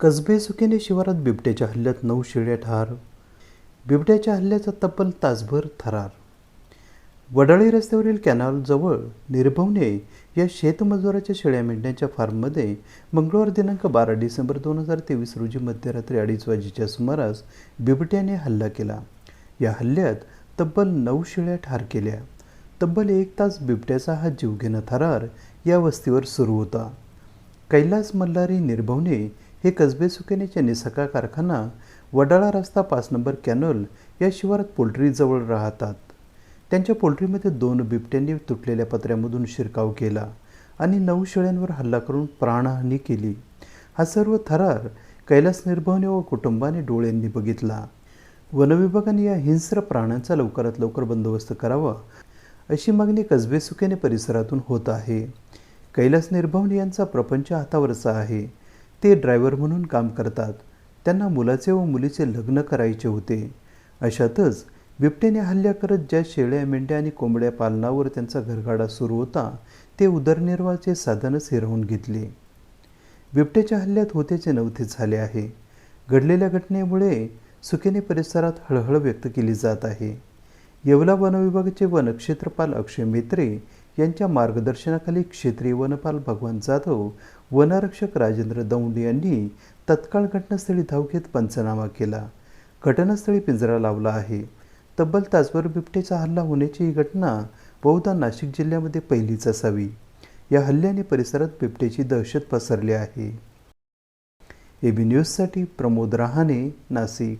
कसबे सुकेने शिवारात बिबट्याच्या हल्ल्यात 9 शेळ्या ठार. बिबट्याच्या हल्ल्याचा तब्बल तासभर थरार. वडाळी रस्त्यावरील कॅनॉलजवळ निर्भवने या शेतमजुराच्या शेळ्या मेंढ्यांच्या फार्ममध्ये मंगळवार दिनांक 12 डिसेंबर 2023 रोजी मध्यरात्री 2:30 वाजेच्या सुमारास बिबट्याने हल्ला केला. या हल्ल्यात तब्बल 9 शेळ्या ठार केल्या. तब्बल 1 तास बिबट्याचा हा जीवघेणा थरार या वस्तीवर सुरू होता. कैलास मल्हारी निर्भवने हे कसबे सुकेनेचे निसका कारखाना वडाळा रस्ता 5 नंबर कॅनॉल या शिवारात पोल्ट्रीजवळ राहतात. त्यांच्या पोल्ट्रीमध्ये 2 बिबट्यांनी तुटलेल्या पत्र्यामधून शिरकाव केला आणि 9 शेळ्यांवर हल्ला करून प्राणहानी केली. हा सर्व थरार कैलास निर्भवने व कुटुंबाने डोळ्यांनी बघितला. वनविभागाने या हिंस्र प्राण्यांचा लवकरात लवकर बंदोबस्त करावा अशी मागणी कसबे सुकेने परिसरातून होत आहे. कैलास निर्भवने यांचा प्रपंच हातावरचा आहे. ते ड्रायव्हर म्हणून काम करतात. त्यांना मुलाचे व मुलीचे लग्न करायचे होते. अशातच बिबट्याने हल्ला करत ज्या शेळ्या मेंढ्या आणि कोंबड्या पालनावर त्यांचा घरगाडा सुरू होता ते उदरनिर्वाहाचे साधनच हिरावून घेतले. बिबट्याच्या हल्ल्यात होतेचे नव्हते झाले आहे. घडलेल्या घटनेमुळे सुकेने परिसरात हळहळ व्यक्त केली जात आहे. येवला वनविभागाचे वनक्षेत्रपाल अक्षय मेत्रे यांच्या मार्गदर्शनाखाली क्षेत्रीय वनपाल भगवान जाधव, वनरक्षक राजेंद्र दौंड यांनी तत्काळ घटनास्थळी धाव घेत पंचनामा केला. घटनास्थळी पिंजरा लावला आहे. तब्बल तासभर बिबट्याचा हल्ला होण्याची ही घटना बहुधा नाशिक जिल्ह्यामध्ये पहिलीच असावी. या हल्ल्याने परिसरात बिबट्याची दहशत पसरली आहे. AB न्यूजसाठी प्रमोद रहाणे, नाशिक.